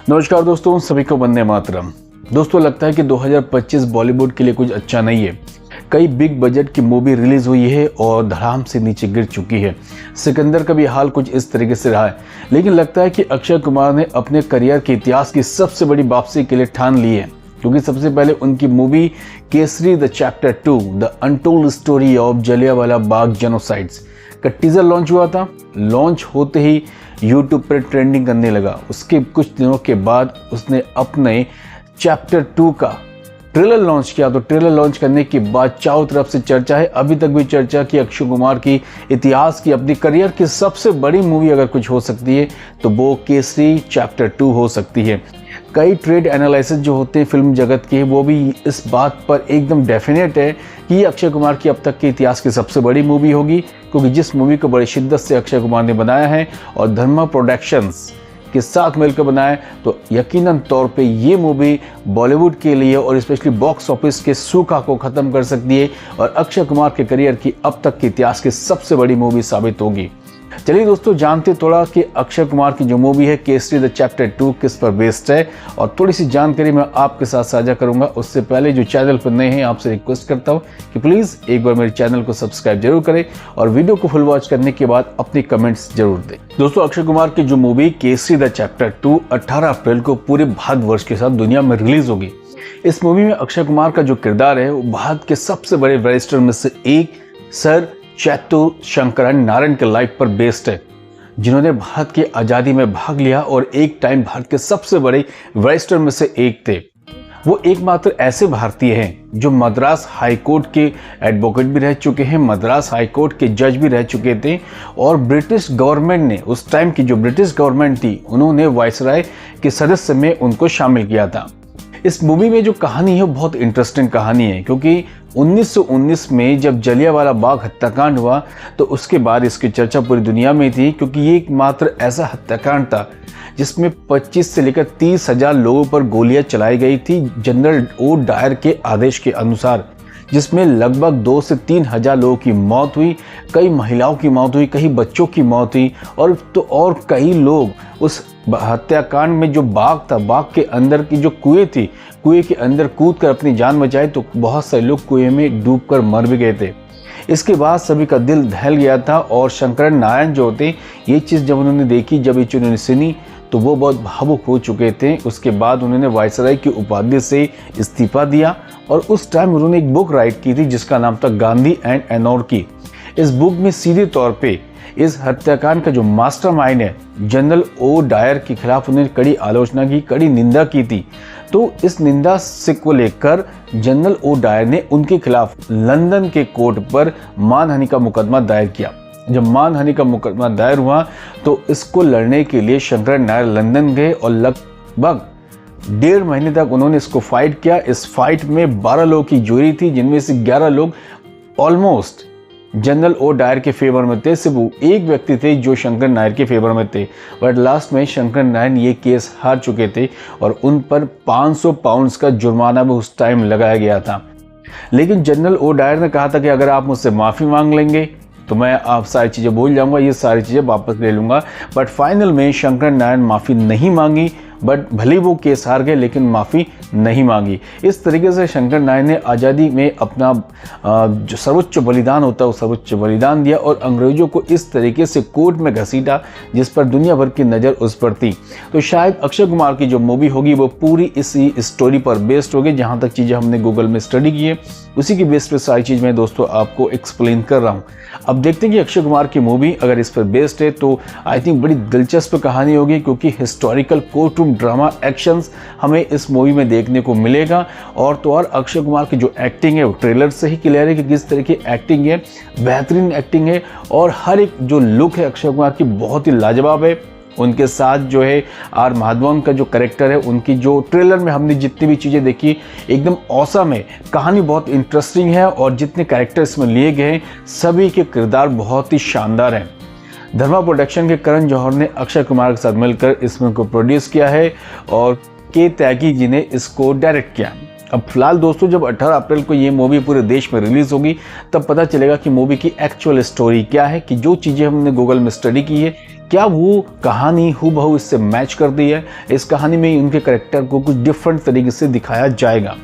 नमस्कार दोस्तों, सभी को वंदे मातरम। दोस्तों, लगता है कि 2025 बॉलीवुड के लिए कुछ अच्छा नहीं है। कई बिग बजट की मूवी रिलीज हुई है और धड़ाम से नीचे गिर चुकी है। सिकंदर का भी हाल कुछ इस तरीके से रहा है, लेकिन लगता है कि अक्षय कुमार ने अपने करियर के इतिहास की सबसे बड़ी वापसी के लिए ठान ली है, क्योंकि सबसे पहले उनकी movie Kesari the chapter 2 the untold story of Jallianwala Bagh genocides का टीजर लॉन्च हुआ था। लॉन्च होते ही यूट्यूब पर ट्रेंडिंग करने लगा। उसके कुछ दिनों के बाद उसने अपने चैप्टर 2 का ट्रेलर लॉन्च किया। तो ट्रेलर लॉन्च करने के बाद चारों तरफ से चर्चा है, अभी तक भी चर्चा कि अक्षय कुमार की इतिहास की अपनी करियर की सबसे बड़ी मूवी अगर कुछ हो सकती है तो वो केसरी चैप्टर 2 हो सकती है। कई ट्रेड एनालिसिस जो होते हैं फिल्म जगत के, वो भी इस बात पर एकदम डेफिनेट है कि ये अक्षय कुमार की अब तक के इतिहास की सबसे बड़ी मूवी होगी, क्योंकि जिस मूवी को बड़ी शिद्दत से अक्षय कुमार ने बनाया है और धर्मा प्रोडक्शंस के साथ मिलकर बनाया, तो यकीनन तौर पे ये मूवी बॉलीवुड के लिए और स्पेशली बॉक्स ऑफिस के सूखा को ख़त्म कर सकती है और अक्षय कुमार के करियर की अब तक के इतिहास की सबसे बड़ी मूवी साबित होगी। चलिए दोस्तों, जानते थोड़ा कि अक्षय कुमार की जो मूवी है केसरी द चैप्टर 2 किस पर बेस्ड है, और थोड़ी सी जानकारी मैं आपके साथ साझा करूंगा। उससे पहले जो चैनल पर नए हैं, आपसे रिक्वेस्ट करता हूं कि प्लीज़ एक बार मेरे चैनल को सब्सक्राइब जरूर करें और वीडियो को फुल वॉच करने के बाद अपनी कमेंट्स जरूर दें। दोस्तों, अक्षय कुमार की जो मूवी केसरी द चैप्टर 2 18 अप्रैल को पूरे भारतवर्ष के साथ दुनिया में रिलीज होगी। इस मूवी में अक्षय कुमार का जो किरदार है वो भारत के सबसे बड़े बैरिस्टर में से एक सर चैतुर शंकरन नारायण के लाइफ पर बेस्ड है, जिन्होंने भारत की आज़ादी में भाग लिया और एक टाइम भारत के सबसे बड़े बैरिस्टर में से एक थे। वो एकमात्र ऐसे भारतीय हैं जो मद्रास हाई कोर्ट के एडवोकेट भी रह चुके हैं, मद्रास हाई कोर्ट के जज भी रह चुके थे, और ब्रिटिश गवर्नमेंट ने, उस टाइम की जो ब्रिटिश गवर्नमेंट थी, उन्होंने वायसराय के सदस्य में उनको शामिल किया था। इस मूवी में जो कहानी है वो बहुत इंटरेस्टिंग कहानी है, क्योंकि 1919 में जब जलियांवाला बाग हत्याकांड हुआ तो उसके बाद इसकी चर्चा पूरी दुनिया में थी, क्योंकि ये एकमात्र ऐसा हत्याकांड था जिसमें 25 से लेकर 30,000 लोगों पर गोलियां चलाई गई थी जनरल ओ डायर के आदेश के अनुसार, जिसमें लगभग 2 से 3,000 लोगों की मौत हुई, कई महिलाओं की मौत हुई, कई बच्चों की मौत हुई, और कई लोग उस हत्याकांड में जो बाग था, बाग के अंदर की जो कुएं थी, कुएं के अंदर कूदकर अपनी जान बचाई, तो बहुत सारे लोग कुएं में डूबकर मर भी गए थे। इसके बाद सभी का दिल दहल गया था और शंकर नारायण जो होते, ये चीज़ जब उन्होंने देखी, जब ये चीज़ उन्होंने सुनी, तो वो बहुत भावुक हो चुके थे। उसके बाद उन्होंने वायसराय की उपाधि से इस्तीफा दिया और उस टाइम उन्होंने एक बुक राइट की थी जिसका नाम था गांधी एंड एनोर्की। इस बुक में सीधे तौर पे इस हत्याकांड का जो मास्टरमाइंड है जनरल ओ डायर के खिलाफ उन्होंने कड़ी आलोचना की, कड़ी निंदा की थी। तो इस निंदा से को लेकर जनरल ओ डायर ने उनके खिलाफ लंदन के कोर्ट पर मानहानि का मुकदमा दायर किया। जब मानहानि का मुकदमा दायर हुआ तो इसको लड़ने के लिए शंकर नारायण लंदन गए और लगभग 1.5 महीने तक उन्होंने इसको फाइट किया। इस फाइट में 12 लोगों की ज्यूरी थी, जिनमें से 11 लोग ऑलमोस्ट जनरल ओ डायर के फेवर में थे। सिर्फ एक व्यक्ति थे जो शंकर नारायण के फेवर में थे, बट लास्ट में शंकर नारायण ये केस हार चुके थे और उन पर 500 पाउंड्स का जुर्माना भी उस टाइम लगाया गया था। लेकिन जनरल ओ डायर ने कहा था कि अगर आप मुझसे माफ़ी मांग लेंगे तो मैं आप सारी चीज़ें भूल जाऊंगा, ये सारी चीज़ें वापस ले लूँगा। बट फाइनल में शंकर नारायण माफ़ी नहीं मांगी, बट भले वो केस हार गए लेकिन माफ़ी नहीं मांगी। इस तरीके से शंकर नारायण ने आज़ादी में अपना जो सर्वोच्च बलिदान होता है वो सर्वोच्च बलिदान दिया और अंग्रेज़ों को इस तरीके से कोर्ट में घसीटा जिस पर दुनिया भर की नज़र उस पर थी। तो शायद अक्षय कुमार की जो मूवी होगी वो पूरी इसी स्टोरी पर बेस्ड होगी। जहाँ तक चीज़ें हमने गूगल में स्टडी की है उसी की बेस पर सारी चीज़ मैं दोस्तों आपको एक्सप्लेन कर रहा हूँ। अब देखते हैं कि अक्षय कुमार की मूवी अगर इस पर बेस्ड है तो आई थिंक बड़ी दिलचस्प कहानी होगी, क्योंकि historical court room drama actions हमें इस मूवी में देखने को मिलेगा। और तो और अक्षय कुमार की जो एक्टिंग है वो ट्रेलर से ही क्लियर है कि किस तरह की एक्टिंग है, बेहतरीन एक्टिंग है और हर एक जो लुक है अक्षय कुमार की बहुत ही लाजवाब है। उनके साथ जो है आर माधवन का जो कैरेक्टर है, उनकी जो ट्रेलर में हमने जितनी भी चीज़ें देखी एकदम औसम है, कहानी बहुत इंटरेस्टिंग है और जितने कैरेक्टर इसमें लिए गए हैं सभी के किरदार बहुत ही शानदार हैं। धर्मा प्रोडक्शन के करण जौहर ने अक्षय कुमार के साथ मिलकर इसमें को प्रोड्यूस किया है और के त्यागी जी ने इसको डायरेक्ट किया। अब फिलहाल दोस्तों जब 18 अप्रैल को ये मूवी पूरे देश में रिलीज होगी तब पता चलेगा कि मूवी की एक्चुअल स्टोरी क्या है, कि जो चीज़ें हमने गूगल में स्टडी की है क्या वो कहानी हूबहू इससे मैच कर दी है। इस कहानी में उनके करेक्टर को कुछ डिफरेंट तरीके से दिखाया जाएगा।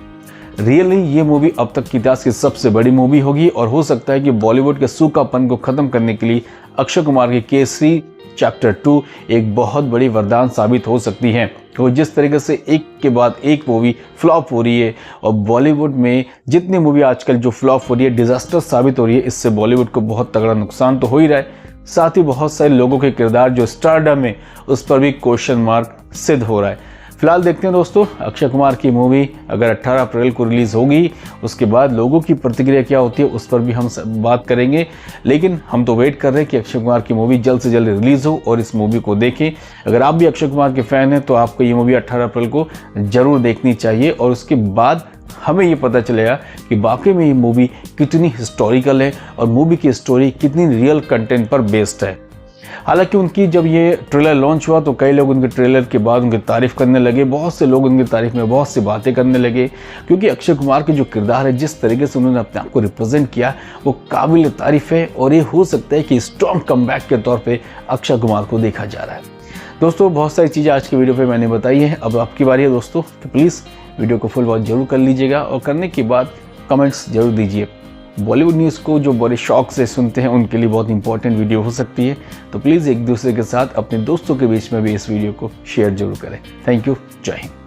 रियली ये मूवी अब तक की इतिहास की सबसे बड़ी मूवी होगी और हो सकता है कि बॉलीवुड के सूखापन को खत्म करने के लिए अक्षय कुमार की केसरी चैप्टर 2 एक बहुत बड़ी वरदान साबित हो सकती है। तो जिस तरीके से एक के बाद एक मूवी फ्लॉप हो रही है और बॉलीवुड में जितनी मूवी आजकल जो फ्लॉप हो रही है, डिजास्टर साबित हो रही है, इससे बॉलीवुड को बहुत तगड़ा नुकसान तो हो ही रहा है, साथ ही बहुत सारे लोगों के किरदार जो स्टारडम है उस पर भी क्वेश्चन मार्क सिद्ध हो रहा है। फिलहाल देखते हैं दोस्तों अक्षय कुमार की मूवी अगर 18 अप्रैल को रिलीज़ होगी उसके बाद लोगों की प्रतिक्रिया क्या होती है उस पर भी हम बात करेंगे। लेकिन हम तो वेट कर रहे हैं कि अक्षय कुमार की मूवी जल्द से जल्द रिलीज़ हो और इस मूवी को देखें। अगर आप भी अक्षय कुमार के फ़ैन हैं तो आपको ये मूवी 18 अप्रैल को ज़रूर देखनी चाहिए और उसके बाद हमें ये पता चलेगा कि वाकई में ये मूवी कितनी हिस्टोरिकल है और मूवी की स्टोरी कितनी रियल कंटेंट पर बेस्ड है। हालांकि उनकी जब ये ट्रेलर लॉन्च हुआ तो कई लोग उनके ट्रेलर के बाद उनकी तारीफ़ करने लगे, बहुत से लोग उनकी तारीफ़ में बहुत सी बातें करने लगे, क्योंकि अक्षय कुमार के जो किरदार है जिस तरीके से उन्होंने अपने आप को रिप्रेजेंट किया वो काबिल तारीफ़ है और ये हो सकता है कि स्ट्रॉन्ग कमबैक के तौर पर अक्षय कुमार को देखा जा रहा है। दोस्तों बहुत सारी चीज़ें आज की वीडियो पे मैंने बताई हैं, अब आपकी बारी है दोस्तों, तो प्लीज़ वीडियो को फुल वॉच जरूर कर लीजिएगा और करने के बाद कमेंट्स जरूर दीजिए। बॉलीवुड न्यूज़ को जो बड़े शौक से सुनते हैं उनके लिए बहुत इंपॉर्टेंट वीडियो हो सकती है, तो प्लीज़ एक दूसरे के साथ अपने दोस्तों के बीच में भी इस वीडियो को शेयर जरूर करें। थैंक यू, जय हिंद।